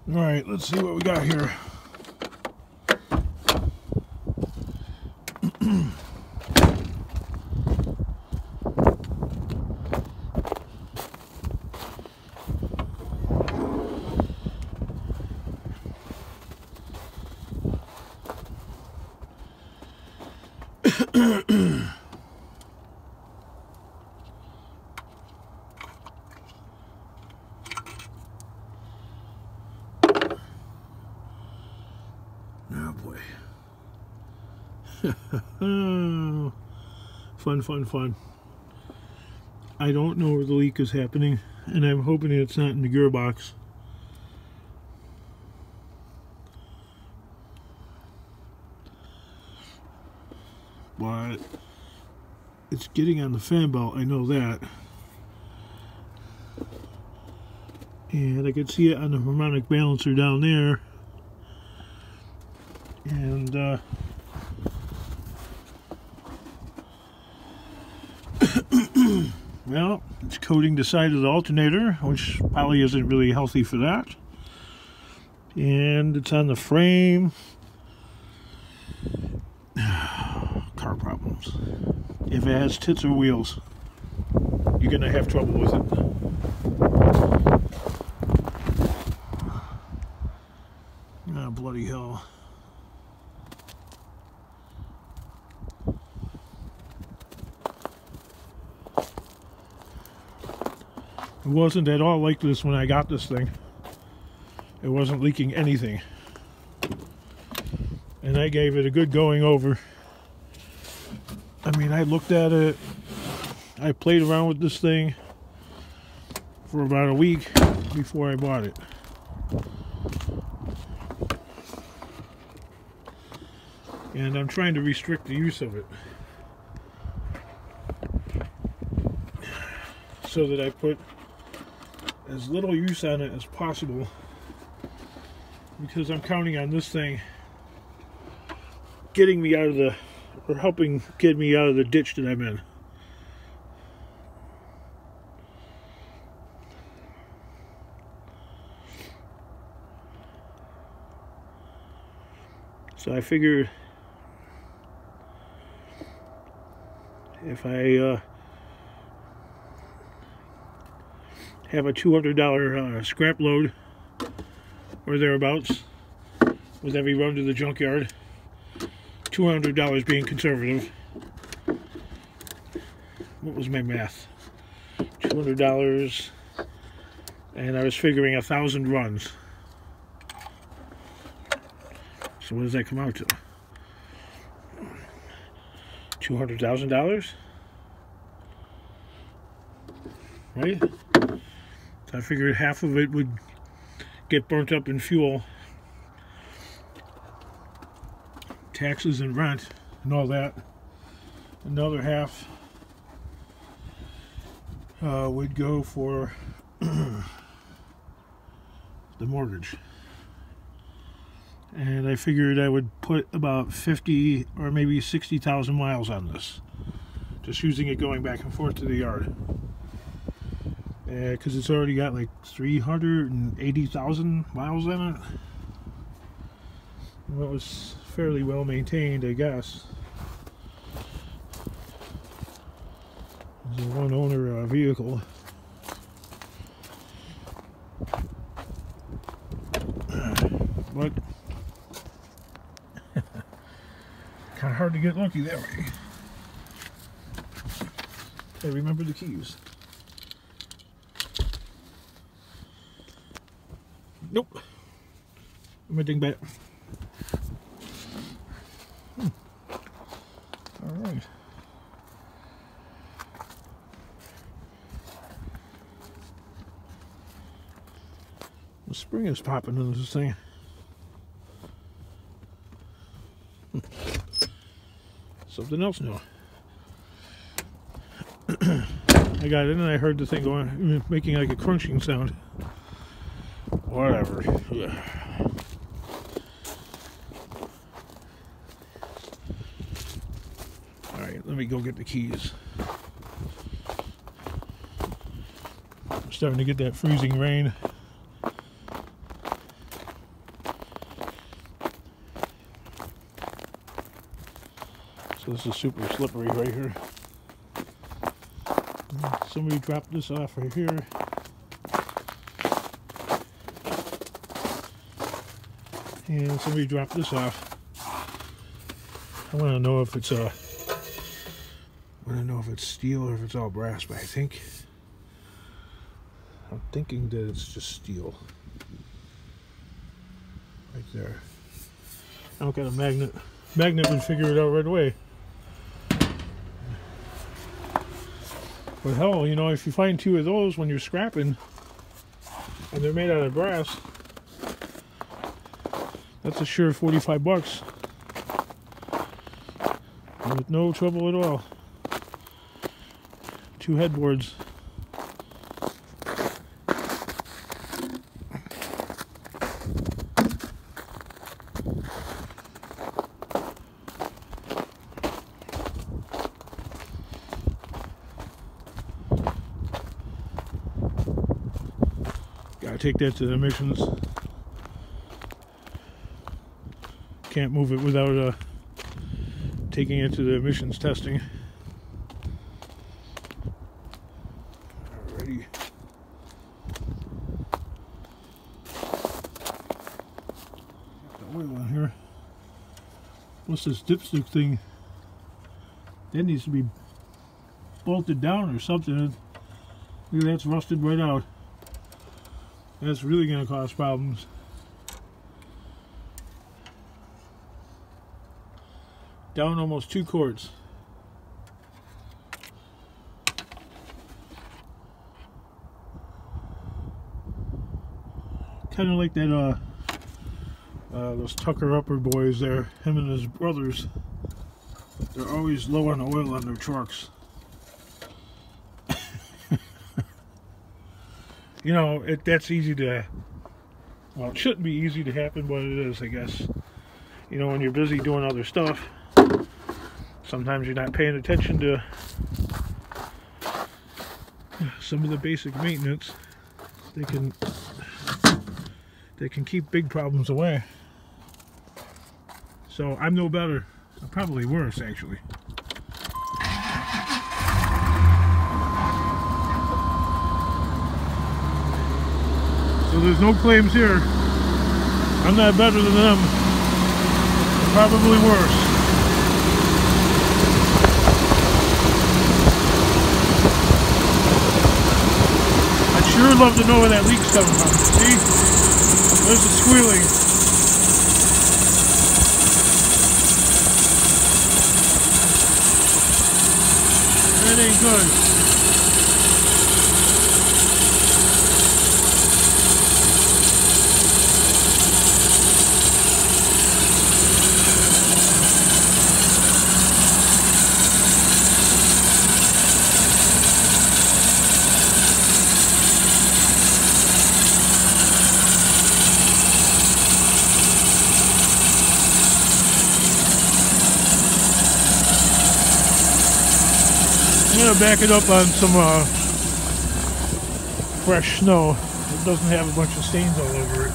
All right, let's see what we got here. Oh boy. Fun. I don't know where the leak is happening, and I'm hoping it's not in the gearbox. But it's getting on the fan belt, I know that. And I can see it on the harmonic balancer down there. And well, it's coating the side of the alternator, which probably isn't really healthy for that. And it's on the frame. Car problems. If it has tits or wheels, you're gonna have trouble with it. Ah, bloody hell. It wasn't at all like this when I got this thing. It wasn't leaking anything. And I gave it a good going over. I mean, I looked at it. I played around with this thing for about a week before I bought it. And I'm trying to restrict the use of it, so that I put as little use on it as possible, because I'm counting on this thing getting me out of the, or helping get me out of the ditch that I'm in. So I figured if I have a $200 scrap load or thereabouts with every run to the junkyard, $200 being conservative. What was my math? $200, and I was figuring 1,000 runs. So what does that come out to? $200,000? Right? So I figured half of it would get burnt up in fuel, taxes and rent and all that. Another half would go for the mortgage. And I figured I would put about 50 or maybe 60,000 miles on this, just using it going back and forth to the yard. Because it's already got like 380,000 miles on it. Well, it was fairly well maintained, I guess. It's a one owner vehicle. But kind of hard to get lucky that way. I remember the keys. Nope. I'm gonna ding back. Alright. The spring is popping into this thing. Something else new. I got in and I heard the thing going, making like a crunching sound. Whatever. Yeah. Alright, let me go get the keys. I'm starting to get that freezing rain. This is super slippery right here. Somebody dropped this off right here. And somebody dropped this off. I want to know if it's steel or if it's all brass, but I'm thinking that it's just steel. Right there. I don't got a magnet. Magnet would figure it out right away. But hell, you know, if you find 2 of those when you're scrapping, and they're made out of brass, that's a sure 45 bucks. With no trouble at all. 2 headboards. Gotta take that to the emissions. Can't move it without taking it to the emissions testing. Alrighty. Got the oil on here. What's this dipstick thing? That needs to be bolted down or something. Look, that's rusted right out. That's really going to cause problems. Down almost 2 quarts. Kind of like that, those Tucker Upper boys there, him and his brothers. They're always low on oil on their trucks. You know, that's easy to, well, it shouldn't be easy to happen, but it is, I guess. You know, when you're busy doing other stuff, sometimes you're not paying attention to some of the basic maintenance. They can keep big problems away. So I'm no better. I'm probably worse, actually. So there's no claims here. I'm not better than them. I'm probably worse. I'd sure love to know where that leak's coming from. See? There's the squealing. That ain't good. I'm gonna back it up on some fresh snow. It doesn't have a bunch of stains all over it.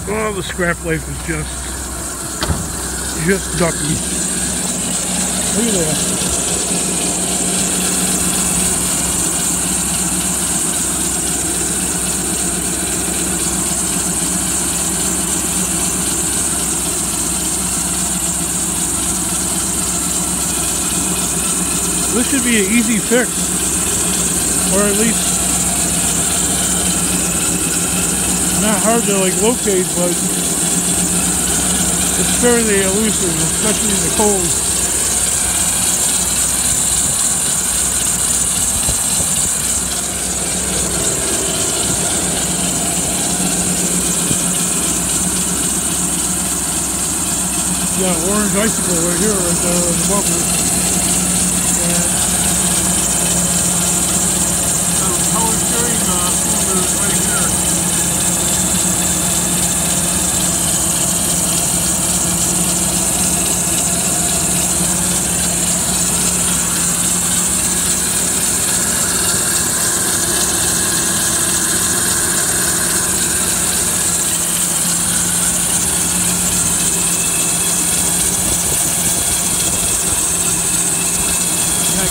Well, the Scraplife is just ducky. Look at that. This should be an easy fix, or at least not hard to like locate, but it's fairly elusive, especially in the cold. Got an orange icicle right here, right there on the bumper. And power steering holder right here.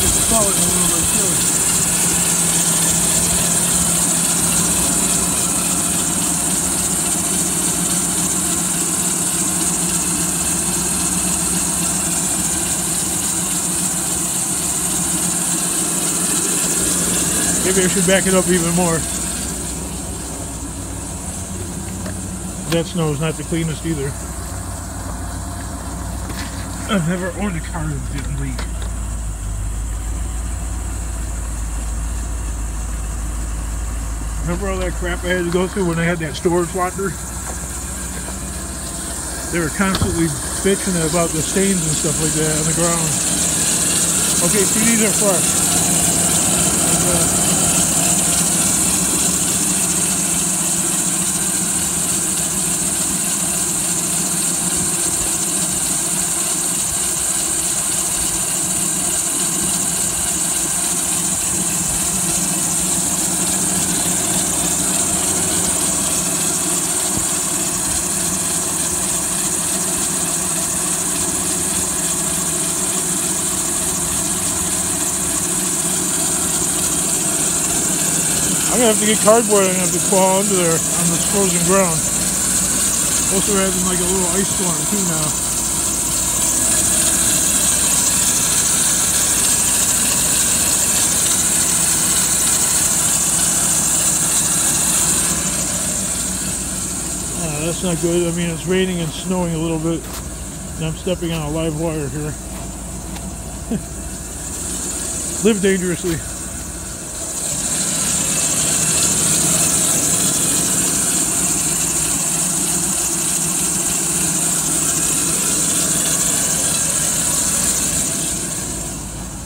like it's falling a little bit too. Maybe I should back it up even more. That snow is not the cleanest either. I've never owned a car that didn't leak. Remember all that crap I had to go through when I had that storage locker? They were constantly bitching about the stains and stuff like that on the ground. Okay, see, these are fresh. I'm gonna have to get cardboard and have to claw under there on this frozen ground. Also, we're having like a little ice storm too now. That's not good. I mean, it's raining and snowing a little bit, and I'm stepping on a live wire here. Live dangerously.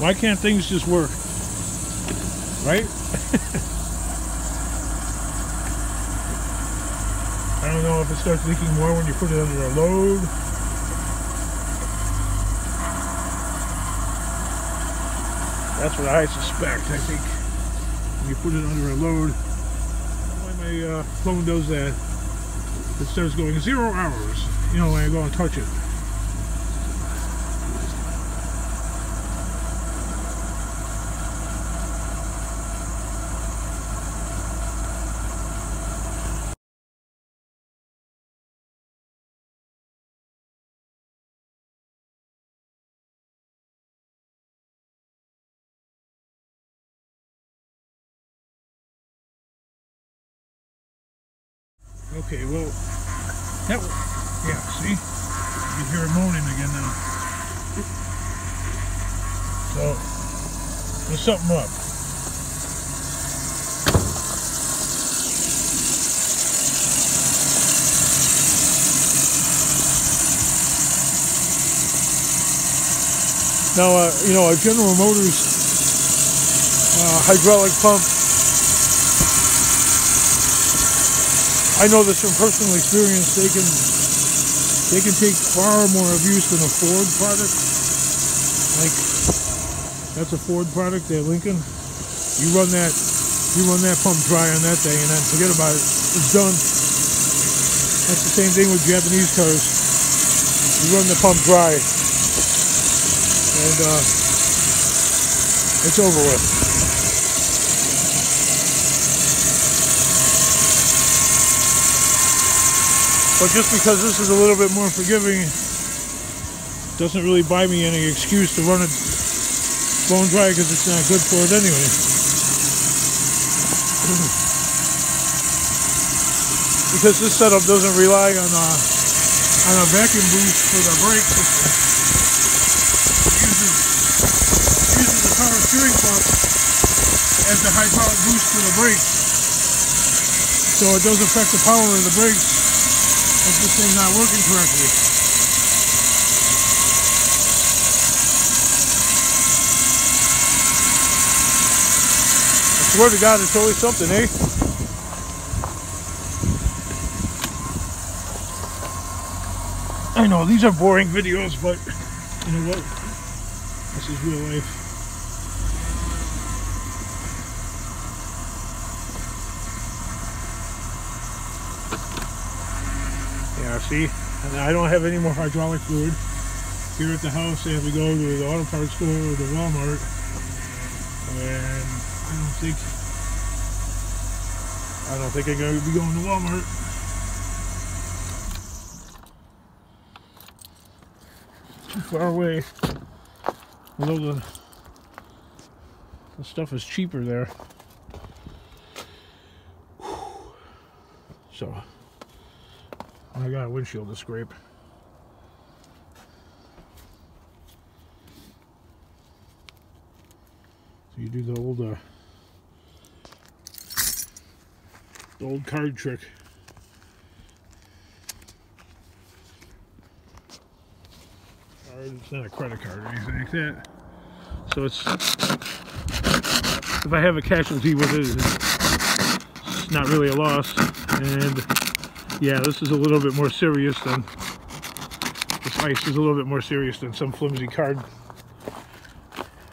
Why can't things just work? Right? I don't know if it starts leaking more when you put it under a load. That's what I suspect, I think. When you put it under a load. When my phone does that, it starts going 0 hours. You know, when I go and touch it. Okay, well, that, yeah, see? You hear it moaning again now. So, there's something up. Now, you know, a General Motors hydraulic pump, I know this from personal experience. They can take far more abuse than a Ford product. Like, that's a Ford product, that Lincoln. You run that pump dry on that thing, and then forget about it. It's done. That's the same thing with Japanese cars. You run the pump dry, and it's over with. But just because this is a little bit more forgiving doesn't really buy me any excuse to run it bone dry, because it's not good for it anyway. Because this setup doesn't rely on a vacuum boost for the brake system. It uses the power steering pump as the hydraulic boost for the brakes. So it does affect the power of the brakes if this thing's not working correctly. I swear to God, it's always something, eh? I know, these are boring videos, but you know what? This is real life. Yeah, see? And I don't have any more hydraulic fluid. Here at the house, I have to go to the auto parts store or the Walmart And I don't think I'm going to be going to Walmart. Too far away. Although the stuff is cheaper there. So I got a windshield to scrape. So you do the old card trick. It's not a credit card or anything like that. So it's, if I have a casualty with it, it's not really a loss. And yeah, this is a little bit more serious than, this ice is a little bit more serious than some flimsy card.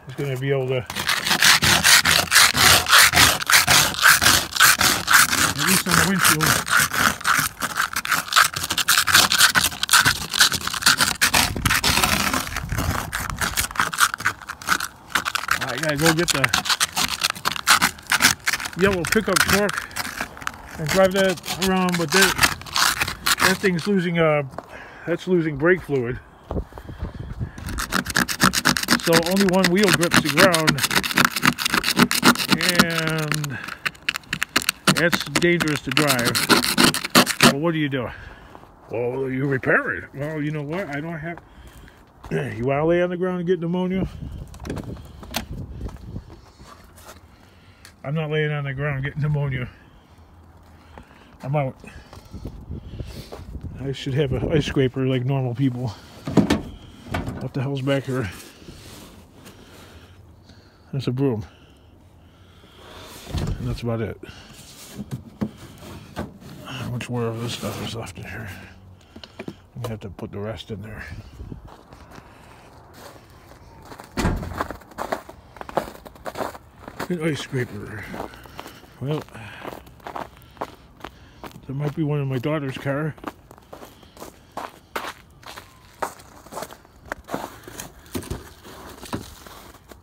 It's going to be able to, at least on the windshield, I gotta go get the yellow pickup truck and drive that around, but that thing's losing that's losing brake fluid. So only one wheel grips the ground, and that's dangerous to drive. Well, what do you do? Well, you repair it. Well, you know what? I don't have. You want to lay on the ground and get pneumonia? I'm not laying on the ground getting pneumonia. I'm out. I should have an ice scraper like normal people. What the hell's back here? There's a broom. And that's about it. How much more of this stuff is left in here? I'm gonna have to put the rest in there. An ice scraper. Well, that might be one of my daughter's car.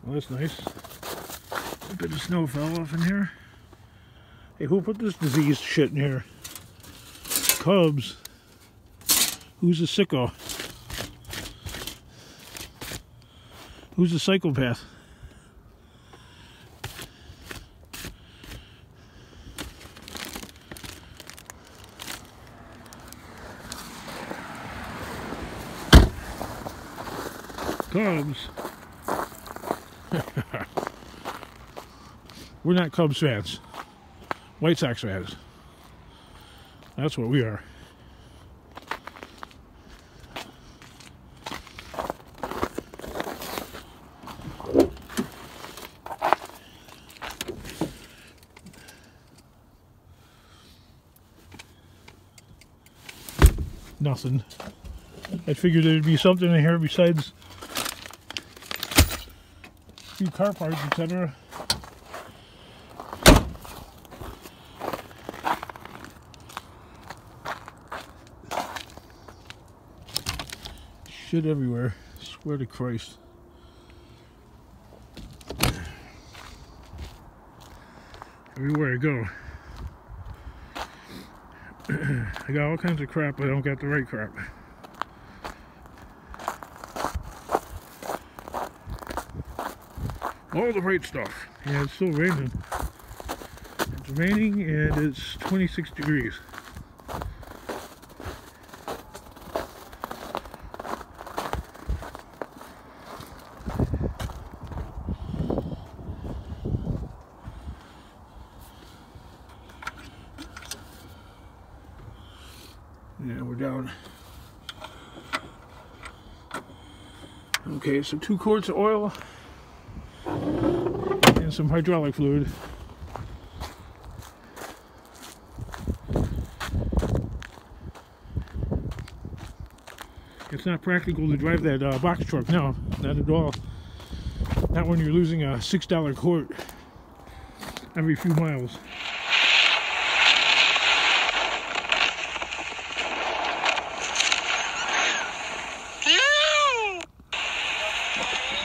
Well, that's nice. A bit of snow fell off in here. Hey, who put this diseased shit in here? Cubs. Who's a sicko? Who's a psychopath? Cubs. We're not Cubs fans. White Sox fans. That's what we are. Nothing. I figured there'd be something in here besides a few car parts, etc. Shit everywhere. Swear to Christ. Everywhere I go. I got all kinds of crap, but I don't got the right crap. All the right stuff. Yeah, it's still raining. It's raining and it's 26 degrees. Yeah, we're down. Okay, so 2 quarts of oil and some hydraulic fluid. It's not practical to drive that box truck now, not at all. Not when you're losing a $6 quart every few miles.